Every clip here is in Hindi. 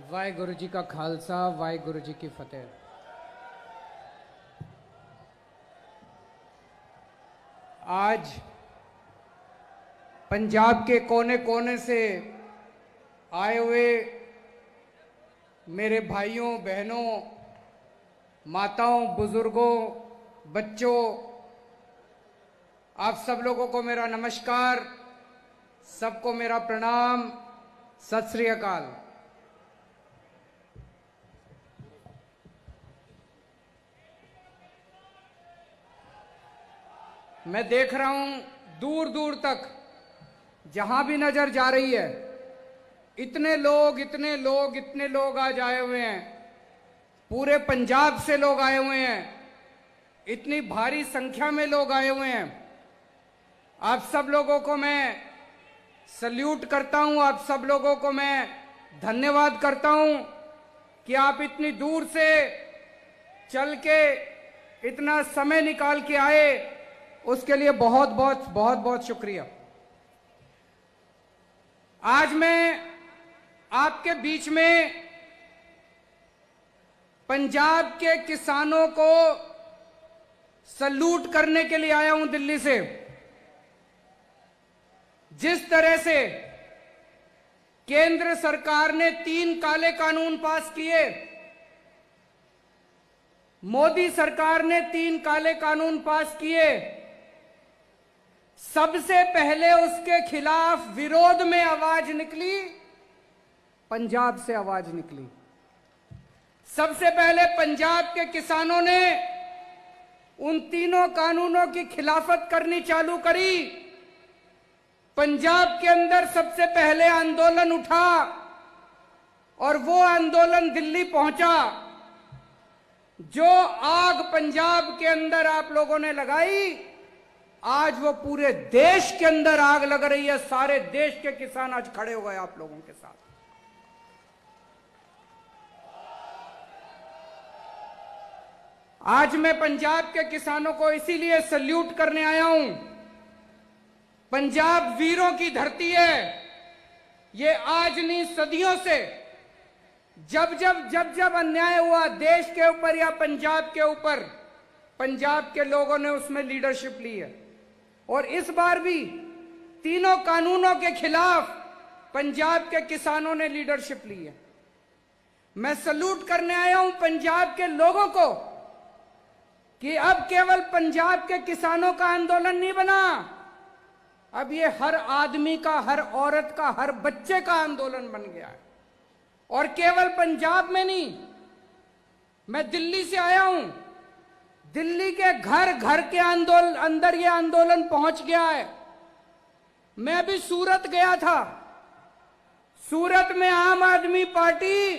वाहेगुरु जी का खालसा, वाहेगुरु जी की फतेह। आज पंजाब के कोने कोने से आए हुए मेरे भाइयों बहनों, माताओं, बुजुर्गों, बच्चों, आप सब लोगों को मेरा नमस्कार, सबको मेरा प्रणाम, सत श्री अकाल। मैं देख रहा हूं दूर दूर तक जहां भी नजर जा रही है, इतने लोग आज आए हुए हैं। पूरे पंजाब से लोग आए हुए हैं, इतनी भारी संख्या में लोग आए हुए हैं। आप सब लोगों को मैं सल्यूट करता हूं, आप सब लोगों को मैं धन्यवाद करता हूं कि आप इतनी दूर से चल के इतना समय निकाल के आए, उसके लिए बहुत बहुत शुक्रिया। आज मैं आपके बीच में पंजाब के किसानों को सल्यूट करने के लिए आया हूं दिल्ली से। जिस तरह से केंद्र सरकार ने 3 काले कानून पास किए, मोदी सरकार ने 3 काले कानून पास किए, सबसे पहले उसके खिलाफ विरोध में आवाज निकली, पंजाब से आवाज निकली। सबसे पहले पंजाब के किसानों ने उन तीनों कानूनों की खिलाफत करनी चालू करी। पंजाब के अंदर सबसे पहले आंदोलन उठा और वो आंदोलन दिल्ली पहुंचा। जो आग पंजाब के अंदर आप लोगों ने लगाई, आज वो पूरे देश के अंदर आग लग रही है। सारे देश के किसान आज खड़े हो गए आप लोगों के साथ। आज मैं पंजाब के किसानों को इसीलिए सल्यूट करने आया हूं। पंजाब वीरों की धरती है। ये आज नहीं, सदियों से जब अन्याय हुआ देश के ऊपर या पंजाब के ऊपर, पंजाब के लोगों ने उसमें लीडरशिप ली है। और इस बार भी तीनों कानूनों के खिलाफ पंजाब के किसानों ने लीडरशिप ली है। मैं सल्यूट करने आया हूं पंजाब के लोगों को कि अब केवल पंजाब के किसानों का आंदोलन नहीं बना, अब ये हर आदमी का, हर औरत का, हर बच्चे का आंदोलन बन गया है। और केवल पंजाब में नहीं, मैं दिल्ली से आया हूं, दिल्ली के घर घर के अंदर ये आंदोलन पहुंच गया है। मैं अभी सूरत गया था। सूरत में आम आदमी पार्टी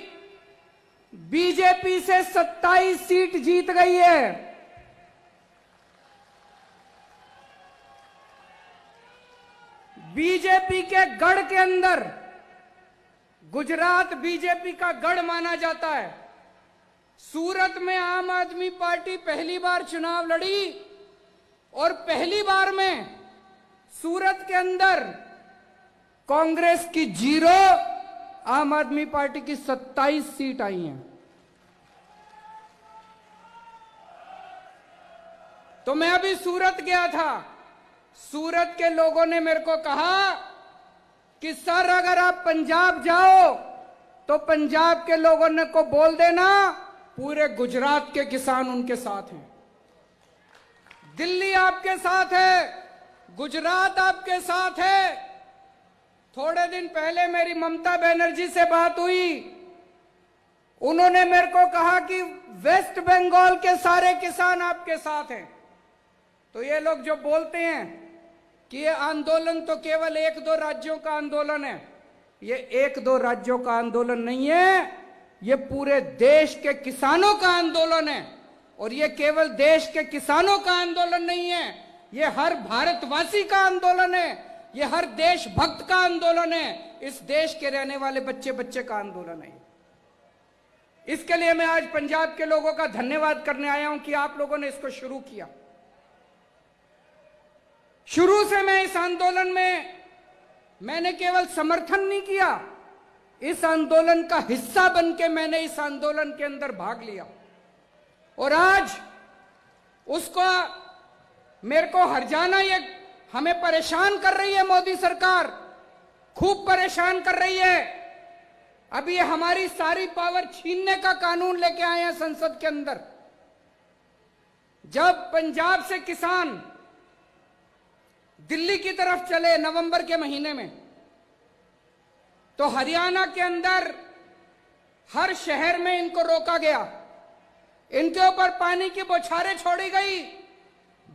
बीजेपी से 27 सीट जीत गई है। बीजेपी के गढ़ के अंदर, गुजरात बीजेपी का गढ़ माना जाता है, सूरत में आम आदमी पार्टी पहली बार चुनाव लड़ी और पहली बार में सूरत के अंदर कांग्रेस की 0, आम आदमी पार्टी की 27 सीट आई हैं। तो मैं अभी सूरत गया था। सूरत के लोगों ने मेरे को कहा कि सर, अगर आप पंजाब जाओ तो पंजाब के लोगों ने को बोल देना पूरे गुजरात के किसान उनके साथ हैं। दिल्ली आपके साथ है, गुजरात आपके साथ है। थोड़े दिन पहले मेरी ममता बनर्जी से बात हुई। उन्होंने मेरे को कहा कि वेस्ट बंगाल के सारे किसान आपके साथ हैं। तो ये लोग जो बोलते हैं कि ये आंदोलन तो केवल 1-2 राज्यों का आंदोलन है, ये 1-2 राज्यों का आंदोलन नहीं है, ये पूरे देश के किसानों का आंदोलन है। और ये केवल देश के किसानों का आंदोलन नहीं है, ये हर भारतवासी का आंदोलन है, ये हर देशभक्त का आंदोलन है, इस देश के रहने वाले बच्चे बच्चे का आंदोलन है। इसके लिए मैं आज पंजाब के लोगों का धन्यवाद करने आया हूं कि आप लोगों ने इसको शुरू किया। शुरू से मैं इस आंदोलन में मैंने केवल समर्थन नहीं किया, इस आंदोलन का हिस्सा बनके मैंने इस आंदोलन के अंदर भाग लिया और आज उसको मेरे को हर जाना, ये हमें परेशान कर रही है मोदी सरकार, खूब परेशान कर रही है। अभी ये हमारी सारी पावर छीनने का कानून लेके आए हैं संसद के अंदर। जब पंजाब से किसान दिल्ली की तरफ चले नवंबर के महीने में, तो हरियाणा के अंदर हर शहर में इनको रोका गया, इनके ऊपर पानी की बौछारें छोड़ी गई,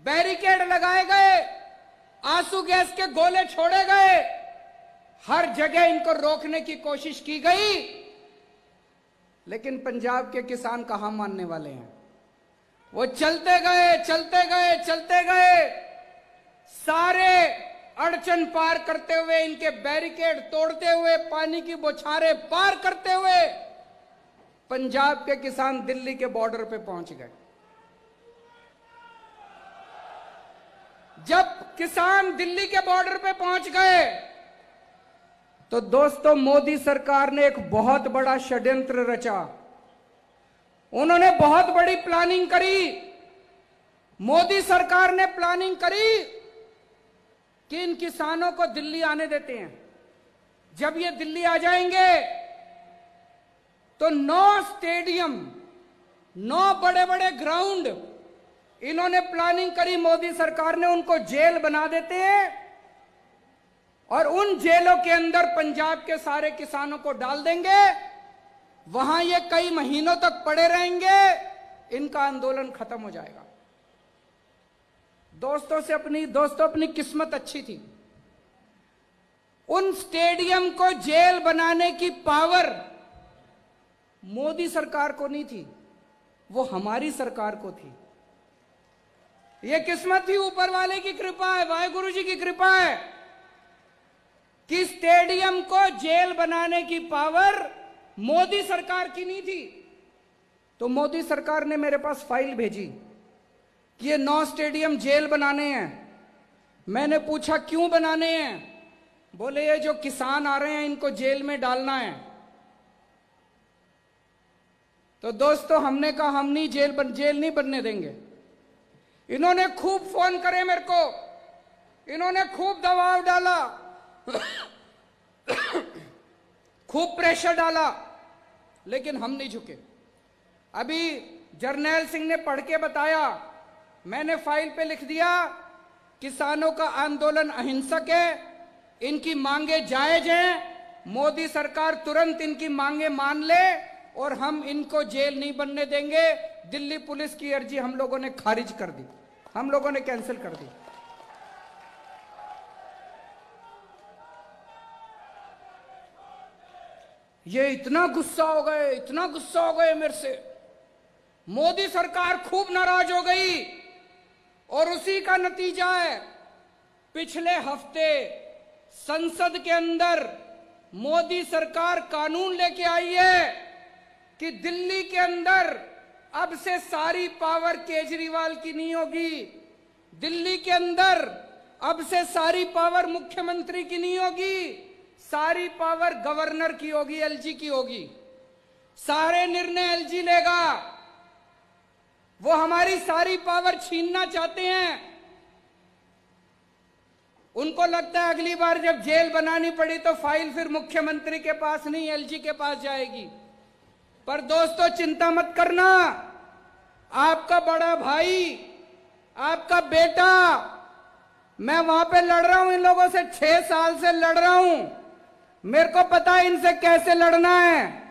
बैरिकेड लगाए गए, आंसू गैस के गोले छोड़े गए, हर जगह इनको रोकने की कोशिश की गई। लेकिन पंजाब के किसान कहां मानने वाले हैं? वो चलते गए चलते गए चलते गए, सारे अड़चन पार करते हुए, इनके बैरिकेड तोड़ते हुए, पानी की बौछारें पार करते हुए पंजाब के किसान दिल्ली के बॉर्डर पे पहुंच गए। जब किसान दिल्ली के बॉर्डर पे पहुंच गए तो दोस्तों मोदी सरकार ने एक बहुत बड़ा षड्यंत्र रचा। उन्होंने बहुत बड़ी प्लानिंग करी। मोदी सरकार ने प्लानिंग करी कि इन किसानों को दिल्ली आने देते हैं। जब ये दिल्ली आ जाएंगे तो 9 स्टेडियम, 9 बड़े बड़े ग्राउंड इन्होंने प्लानिंग करी, मोदी सरकार ने उनको जेल बना देते हैं और उन जेलों के अंदर पंजाब के सारे किसानों को डाल देंगे। वहां ये कई महीनों तक पड़े रहेंगे, इनका आंदोलन खत्म हो जाएगा। दोस्तों अपनी किस्मत अच्छी थी। उन स्टेडियम को जेल बनाने की पावर मोदी सरकार को नहीं थी, वो हमारी सरकार को थी। ये किस्मत थी, ऊपर वाले की कृपा है, वाहेगुरु जी की कृपा है कि स्टेडियम को जेल बनाने की पावर मोदी सरकार की नहीं थी। तो मोदी सरकार ने मेरे पास फाइल भेजी कि ये 9 स्टेडियम जेल बनाने हैं। मैंने पूछा क्यों बनाने हैं? बोले ये जो किसान आ रहे हैं इनको जेल में डालना है। तो दोस्तों हमने कहा हम नहीं जेल नहीं बनने देंगे। इन्होंने खूब फोन करे मेरे को, इन्होंने खूब दबाव डाला, खूब प्रेशर डाला, लेकिन हम नहीं झुके। अभी जर्नैल सिंह ने पढ़ के बताया, मैंने फाइल पे लिख दिया किसानों का आंदोलन अहिंसक है, इनकी मांगे जायज हैं, मोदी सरकार तुरंत इनकी मांगे मान ले और हम इनको जेल नहीं बनने देंगे। दिल्ली पुलिस की अर्जी हम लोगों ने खारिज कर दी, हम लोगों ने कैंसिल कर दी। ये इतना गुस्सा हो गए मेरे से, मोदी सरकार खूब नाराज हो गई और उसी का नतीजा है पिछले हफ्ते संसद के अंदर मोदी सरकार कानून लेके आई है कि दिल्ली के अंदर अब से सारी पावर केजरीवाल की नहीं होगी, दिल्ली के अंदर अब से सारी पावर मुख्यमंत्री की नहीं होगी, सारी पावर गवर्नर की होगी, एलजी की होगी। सारे निर्णय एलजी लेगा। वो हमारी सारी पावर छीनना चाहते हैं। उनको लगता है अगली बार जब जेल बनानी पड़ी तो फाइल फिर मुख्यमंत्री के पास नहीं एलजी के पास जाएगी। पर दोस्तों चिंता मत करना, आपका बड़ा भाई, आपका बेटा, मैं वहां पे लड़ रहा हूं, इन लोगों से 6 साल से लड़ रहा हूं। मेरे को पता है इनसे कैसे लड़ना है।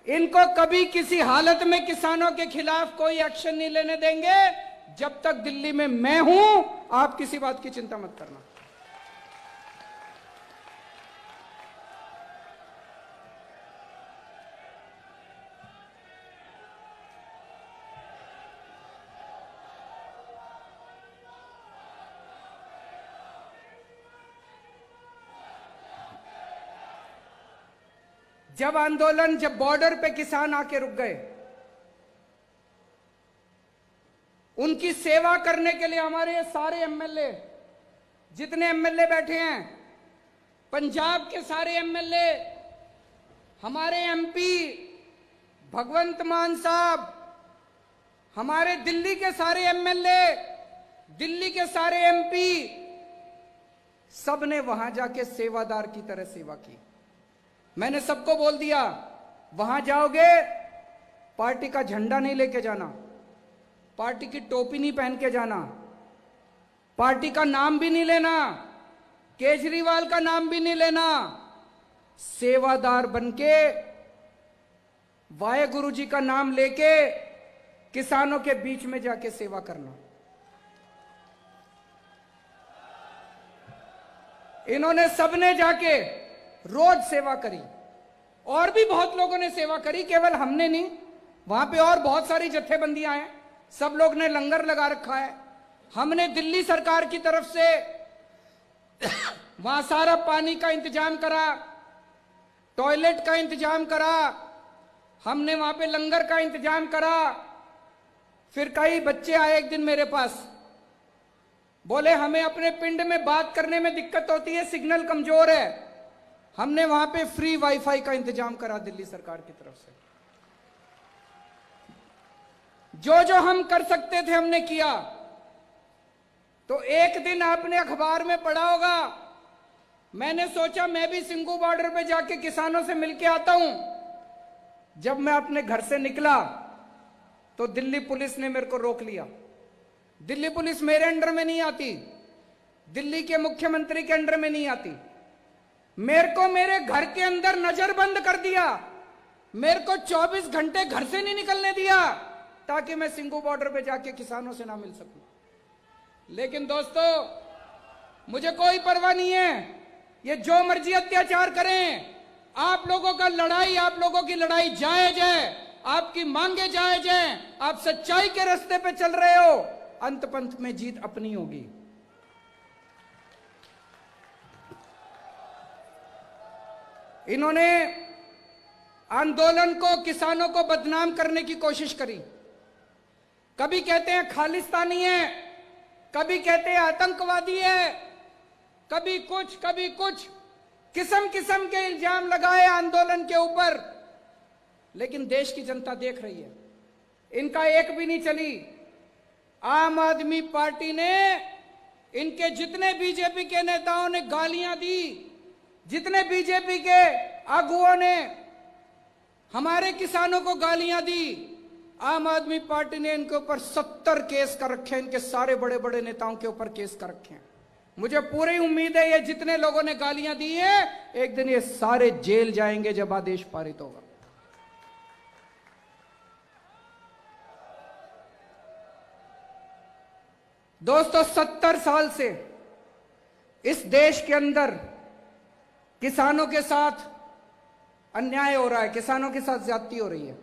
इनको कभी किसी हालत में किसानों के खिलाफ कोई एक्शन नहीं लेने देंगे। जब तक दिल्ली में मैं हूं, आप किसी बात की चिंता मत करना। जब बॉर्डर पे किसान आके रुक गए, उनकी सेवा करने के लिए हमारे ये सारे एमएलए, जितने एमएलए बैठे हैं, पंजाब के सारे एमएलए, हमारे एमपी भगवंत मान साहब, हमारे दिल्ली के सारे एमएलए, दिल्ली के सारे एमपी, सबने वहां जाके सेवादार की तरह सेवा की। मैंने सबको बोल दिया, वहां जाओगे पार्टी का झंडा नहीं लेके जाना, पार्टी की टोपी नहीं पहन के जाना, पार्टी का नाम भी नहीं लेना, केजरीवाल का नाम भी नहीं लेना, सेवादार बनके वाहे गुरु जी का नाम लेके किसानों के बीच में जाके सेवा करना। इन्होंने सबने जाके रोज सेवा करी, और भी बहुत लोगों ने सेवा करी, केवल हमने नहीं। वहां पे और बहुत सारी जत्थेबंदियां हैं, सब लोग ने लंगर लगा रखा है। हमने दिल्ली सरकार की तरफ से वहां सारा पानी का इंतजाम करा, टॉयलेट का इंतजाम करा, हमने वहां पे लंगर का इंतजाम करा। फिर कई बच्चे आए एक दिन मेरे पास, बोले हमें अपने पिंड में बात करने में दिक्कत होती है, सिग्नल कमजोर है। हमने वहां पे फ्री वाईफाई का इंतजाम करा दिल्ली सरकार की तरफ से। जो जो हम कर सकते थे हमने किया। तो एक दिन आपने अखबार में पढ़ा होगा, मैंने सोचा मैं भी सिंगू बॉर्डर पे जाके किसानों से मिलके आता हूं। जब मैं अपने घर से निकला तो दिल्ली पुलिस ने मेरे को रोक लिया। दिल्ली पुलिस मेरे अंडर में नहीं आती, दिल्ली के मुख्यमंत्री के अंडर में नहीं आती। मेरे को मेरे घर के अंदर नजरबंद कर दिया, मेरे को 24 घंटे घर से नहीं निकलने दिया, ताकि मैं सिंगू बॉर्डर पे जाके किसानों से ना मिल सकूं। लेकिन दोस्तों, मुझे कोई परवाह नहीं है, ये जो मर्जी अत्याचार करें, आप लोगों का लड़ाई, आप लोगों की लड़ाई जायज है, आपकी मांगे जायज हैं, आप सच्चाई के रास्ते पे चल रहे हो, अंत पंत में जीत अपनी होगी। इन्होंने आंदोलन को, किसानों को बदनाम करने की कोशिश करी। कभी कहते हैं खालिस्तानी है, कभी कहते हैं आतंकवादी है, कभी कुछ कभी कुछ, किस्म किस्म के इल्जाम लगाए आंदोलन के ऊपर। लेकिन देश की जनता देख रही है, इनका एक भी नहीं चली। आम आदमी पार्टी ने, इनके जितने बीजेपी के नेताओं ने गालियां दी, जितने बीजेपी के आगुओं ने हमारे किसानों को गालियां दी, आम आदमी पार्टी ने इनके ऊपर 70 केस कर रखे हैं, इनके सारे बड़े बड़े नेताओं के ऊपर केस कर रखे हैं। मुझे पूरी उम्मीद है ये जितने लोगों ने गालियां दी है, एक दिन ये सारे जेल जाएंगे जब आदेश पारित होगा। दोस्तों, 70 साल से इस देश के अंदर किसानों के साथ अन्याय हो रहा है, किसानों के साथ ज्यादती हो रही है।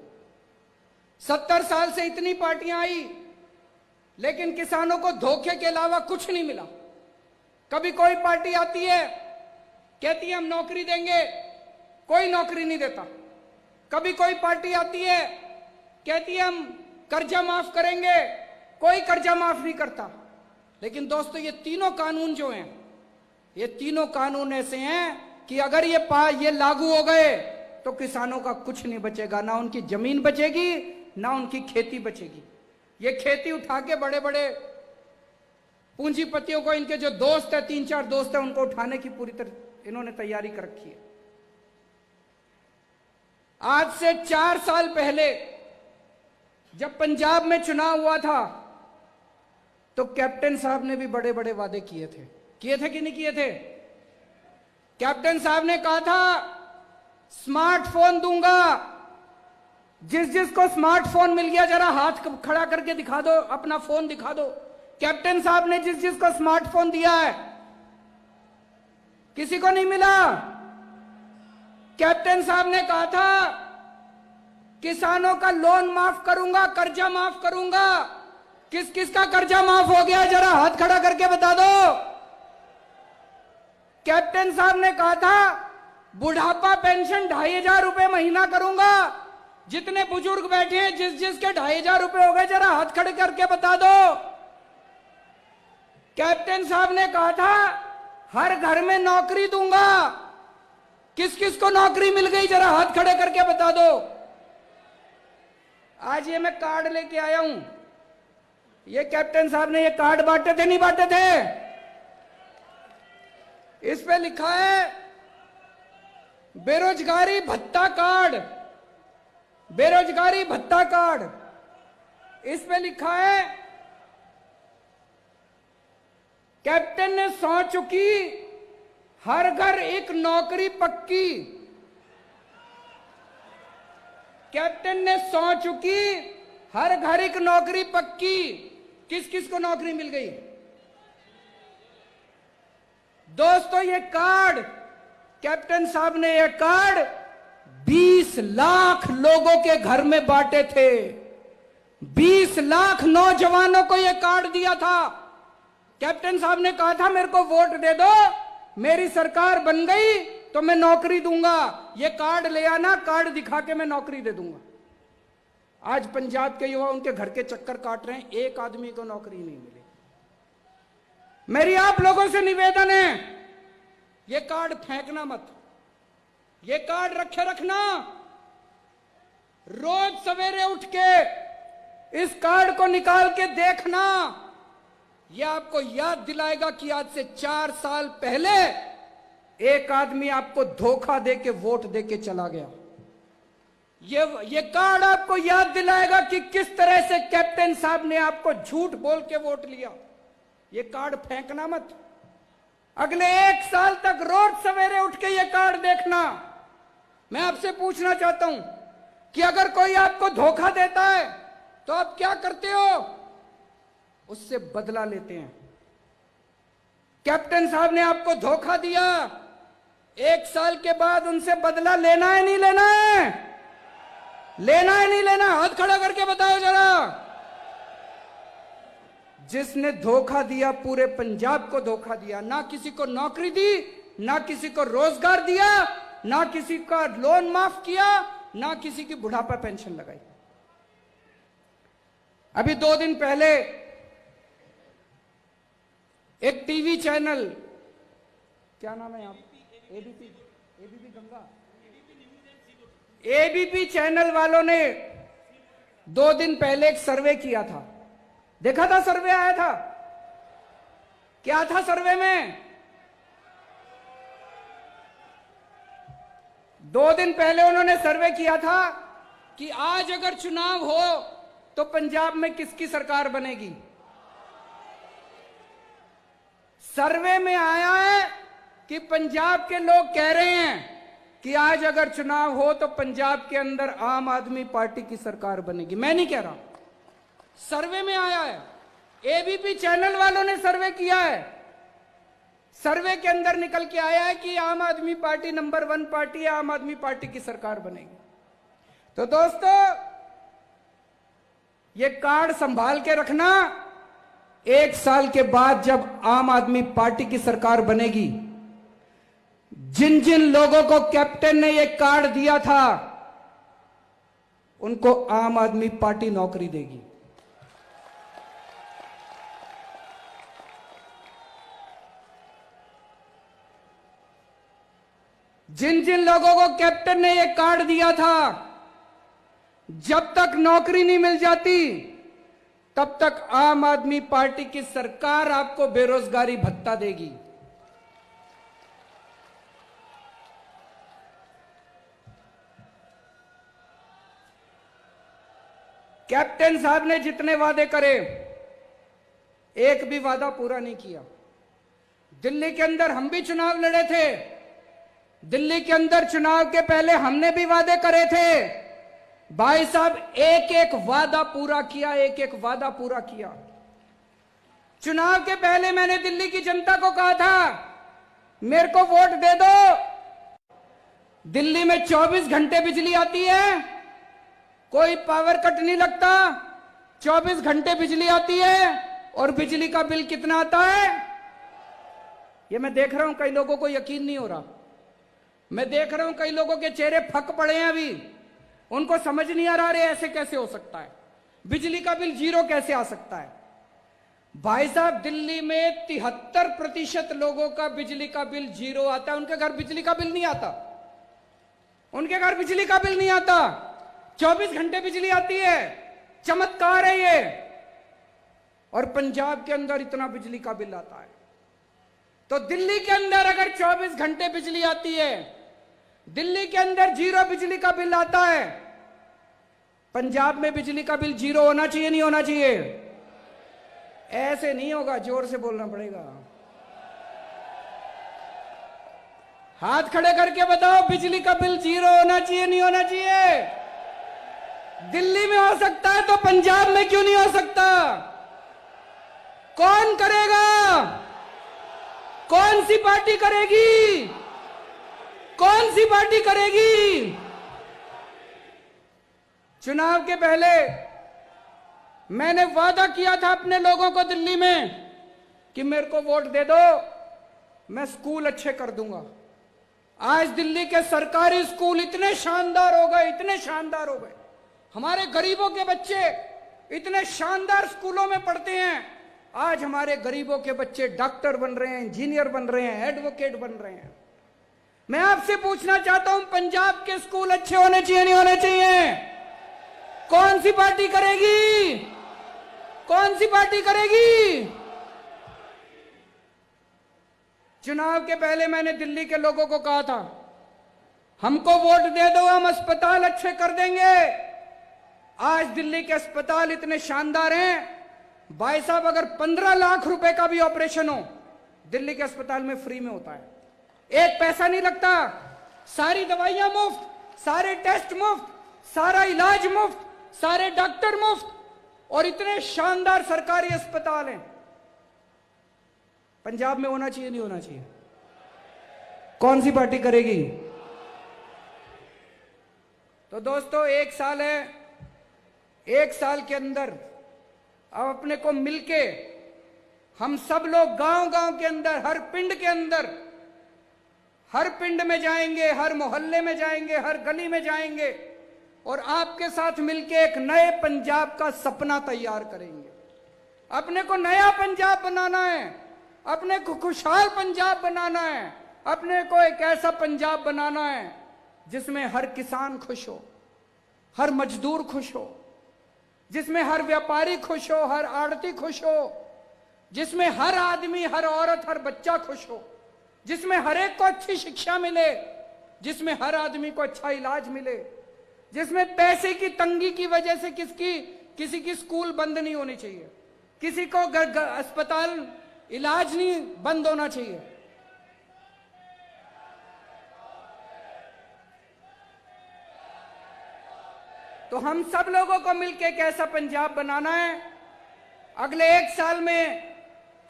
70 साल से इतनी पार्टियां आई, लेकिन किसानों को धोखे के अलावा कुछ नहीं मिला। कभी कोई पार्टी आती है, कहती है हम नौकरी देंगे, कोई नौकरी नहीं देता। कभी कोई पार्टी आती है, कहती है हम कर्जा माफ करेंगे, कोई कर्जा माफ नहीं करता। लेकिन दोस्तों, ये तीनों कानून जो हैं, ये तीनों कानून ऐसे हैं कि अगर ये लागू हो गए तो किसानों का कुछ नहीं बचेगा, ना उनकी जमीन बचेगी, ना उनकी खेती बचेगी। ये खेती उठा के बड़े बड़े पूंजीपतियों को, इनके जो दोस्त है, 3-4 दोस्त है, उनको उठाने की पूरी तरह इन्होंने तैयारी कर रखी है। आज से 4 साल पहले जब पंजाब में चुनाव हुआ था, तो कैप्टन साहब ने भी बड़े बड़े वादे किए थे कि नहीं किए थे? कैप्टन साहब ने कहा था स्मार्टफोन दूंगा, जिस जिसको स्मार्टफोन मिल गया जरा हाथ खड़ा करके दिखा दो, अपना फोन दिखा दो। कैप्टन साहब ने जिस जिसको स्मार्टफोन दिया है, किसी को नहीं मिला। कैप्टन साहब ने कहा था किसानों का लोन माफ करूंगा, कर्जा माफ करूंगा। किस किस का कर्जा माफ हो गया, जरा हाथ खड़ा करके बता दो। कैप्टन साहब ने कहा था बुढ़ापा पेंशन 2500 रुपए महीना करूंगा। जितने बुजुर्ग बैठे हैं, जिस जिसके 2500 रुपए हो गए, जरा हाथ खड़े करके बता दो। कैप्टन साहब ने कहा था हर घर में नौकरी दूंगा। किस किस को नौकरी मिल गई, जरा हाथ खड़े करके बता दो। आज ये मैं कार्ड लेके आया हूं, ये कैप्टन साहब ने ये कार्ड बांटे थे, नहीं बांटे थे? इस पे लिखा है बेरोजगारी भत्ता कार्ड, बेरोजगारी भत्ता कार्ड। इस पे लिखा है कैप्टन ने सौं चुकी, हर घर एक नौकरी पक्की। कैप्टन ने सौं चुकी, हर घर एक नौकरी पक्की। किस किस को नौकरी मिल गई दोस्तों? ये कार्ड कैप्टन साहब ने, ये कार्ड 20 लाख लोगों के घर में बांटे थे। 20 लाख नौजवानों को ये कार्ड दिया था। कैप्टन साहब ने कहा था मेरे को वोट दे दो, मेरी सरकार बन गई तो मैं नौकरी दूंगा, ये कार्ड ले आना, कार्ड दिखा के मैं नौकरी दे दूंगा। आज पंजाब के युवा उनके घर के चक्कर काट रहे हैं, एक आदमी को नौकरी नहीं मिली। मेरी आप लोगों से निवेदन है, ये कार्ड फेंकना मत, ये कार्ड रखे रखना। रोज सवेरे उठ के इस कार्ड को निकाल के देखना, यह आपको याद दिलाएगा कि आज से 4 साल पहले एक आदमी आपको धोखा देके वोट देके चला गया। ये कार्ड आपको याद दिलाएगा कि किस तरह से कैप्टन साहब ने आपको झूठ बोल के वोट लिया। ये कार्ड फेंकना मत। अगले 1 साल तक रोज सवेरे उठ के ये कार्ड देखना। मैं आपसे पूछना चाहता हूं कि अगर कोई आपको धोखा देता है तो आप क्या करते हो? उससे बदला लेते हैं। कैप्टन साहब ने आपको धोखा दिया, 1 साल के बाद उनसे बदला लेना है नहीं लेना है? लेना है नहीं लेना? हाथ खड़ा करके बताओ जरा। जिसने धोखा दिया, पूरे पंजाब को धोखा दिया, ना किसी को नौकरी दी, ना किसी को रोजगार दिया, ना किसी का लोन माफ किया, ना किसी की बुढ़ापा पेंशन लगाई। अभी 2 दिन पहले एक टीवी चैनल, क्या नाम है यहाँ, एबीपी गंगा, एबीपी चैनल वालों ने 2 दिन पहले एक सर्वे किया था। देखा था? सर्वे आया था। क्या था सर्वे में? 2 दिन पहले उन्होंने सर्वे किया था कि आज अगर चुनाव हो तो पंजाब में किसकी सरकार बनेगी। सर्वे में आया है कि पंजाब के लोग कह रहे हैं कि आज अगर चुनाव हो तो पंजाब के अंदर आम आदमी पार्टी की सरकार बनेगी। मैं नहीं कह रहा, सर्वे में आया है। एबीपी चैनल वालों ने सर्वे किया है। सर्वे के अंदर निकल के आया है कि आम आदमी पार्टी नंबर 1 पार्टी है, आम आदमी पार्टी की सरकार बनेगी। तो दोस्तों, ये कार्ड संभाल के रखना। 1 साल के बाद जब आम आदमी पार्टी की सरकार बनेगी, जिन जिन लोगों को कैप्टन ने ये कार्ड दिया था उनको आम आदमी पार्टी नौकरी देगी। जिन जिन लोगों को कैप्टन ने ये कार्ड दिया था, जब तक नौकरी नहीं मिल जाती तब तक आम आदमी पार्टी की सरकार आपको बेरोजगारी भत्ता देगी। कैप्टन साहब ने जितने वादे करे, एक भी वादा पूरा नहीं किया। दिल्ली के अंदर हम भी चुनाव लड़े थे। दिल्ली के अंदर चुनाव के पहले हमने भी वादे करे थे। भाई साहब, एक एक वादा पूरा किया, एक एक वादा पूरा किया। चुनाव के पहले मैंने दिल्ली की जनता को कहा था मेरे को वोट दे दो। दिल्ली में 24 घंटे बिजली आती है, कोई पावर कट नहीं लगता, 24 घंटे बिजली आती है। और बिजली का बिल कितना आता है? ये मैं देख रहा हूं कई लोगों को यकीन नहीं हो रहा। मैं देख रहा हूं कई लोगों के चेहरे फक पड़े हैं अभी, उनको समझ नहीं आ रहा रे ऐसे कैसे हो सकता है, बिजली का बिल 0 कैसे आ सकता है। भाई साहब, दिल्ली में 73% लोगों का बिजली का बिल 0 आता है, उनके घर बिजली का बिल नहीं आता। उनके घर बिजली का बिल नहीं आता, 24 घंटे बिजली आती है, चमत्कार है ये। और पंजाब के अंदर इतना बिजली का बिल आता है। तो दिल्ली के अंदर अगर 24 घंटे बिजली आती है, दिल्ली के अंदर 0 बिजली का बिल आता है, पंजाब में बिजली का बिल 0 होना चाहिए, नहीं होना चाहिए? ऐसे नहीं होगा, जोर से बोलना पड़ेगा। हाथ खड़े करके बताओ, बिजली का बिल 0 होना चाहिए, नहीं होना चाहिए? दिल्ली में हो सकता है तो पंजाब में क्यों नहीं हो सकता? कौन करेगा? कौन सी पार्टी करेगी? कौन सी पार्टी करेगी? चुनाव के पहले मैंने वादा किया था अपने लोगों को दिल्ली में कि मेरे को वोट दे दो, मैं स्कूल अच्छे कर दूंगा। आज दिल्ली के सरकारी स्कूल इतने शानदार हो गए, इतने शानदार हो गए। हमारे गरीबों के बच्चे इतने शानदार स्कूलों में पढ़ते हैं। आज हमारे गरीबों के बच्चे डॉक्टर बन रहे हैं, इंजीनियर बन रहे हैं, एडवोकेट बन रहे हैं। मैं आपसे पूछना चाहता हूं, पंजाब के स्कूल अच्छे होने चाहिए, नहीं होने चाहिए? कौन सी पार्टी करेगी? कौन सी पार्टी करेगी? चुनाव के पहले मैंने दिल्ली के लोगों को कहा था, हमको वोट दे दो, हम अस्पताल अच्छे कर देंगे। आज दिल्ली के अस्पताल इतने शानदार हैं, भाई साहब, अगर 15 लाख रुपए का भी ऑपरेशन हो, दिल्ली के अस्पताल में फ्री में होता है, एक पैसा नहीं लगता, सारी दवाइयां मुफ्त, सारे टेस्ट मुफ्त, सारा इलाज मुफ्त, सारे डॉक्टर मुफ्त, और इतने शानदार सरकारी अस्पताल हैं। पंजाब में होना चाहिए, नहीं होना चाहिए? कौन सी पार्टी करेगी? तो दोस्तों, 1 साल है, 1 साल के अंदर अब अपने को मिलके हम सब लोग गांव-गांव के अंदर, हर पिंड के अंदर, हर पिंड में जाएंगे, हर मोहल्ले में जाएंगे, हर गली में जाएंगे, और आपके साथ मिलके एक नए पंजाब का सपना तैयार करेंगे। अपने को नया पंजाब बनाना है, अपने को खुशहाल पंजाब बनाना है, अपने को एक ऐसा पंजाब बनाना है जिसमें हर किसान खुश हो, हर मजदूर खुश हो, जिसमें हर व्यापारी खुश हो, हर आड़ती खुश हो, जिसमें हर आदमी, हर औरत, हर बच्चा खुश हो, जिसमें हर एक को अच्छी शिक्षा मिले, जिसमें हर आदमी को अच्छा इलाज मिले, जिसमें पैसे की तंगी की वजह से किसी की स्कूल बंद नहीं होनी चाहिए, किसी को अस्पताल इलाज नहीं बंद होना चाहिए। तो हम सब लोगों को मिलकर एक ऐसा पंजाब बनाना है। अगले 1 साल में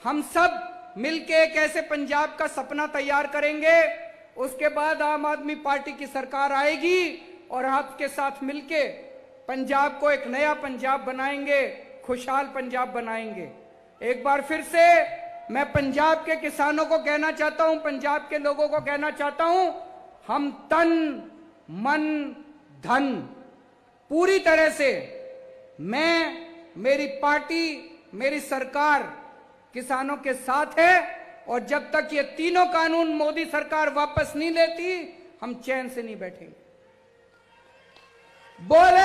हम सब मिलकर एक ऐसे पंजाब का सपना तैयार करेंगे। उसके बाद आम आदमी पार्टी की सरकार आएगी और आपके साथ मिलके पंजाब को एक नया पंजाब बनाएंगे, खुशहाल पंजाब बनाएंगे। एक बार फिर से मैं पंजाब के किसानों को कहना चाहता हूं, पंजाब के लोगों को कहना चाहता हूं, हम तन मन धन पूरी तरह से, मैं, मेरी पार्टी, मेरी सरकार किसानों के साथ है। और जब तक ये तीनों कानून मोदी सरकार वापस नहीं लेती, हम चैन से नहीं बैठेंगे। बोले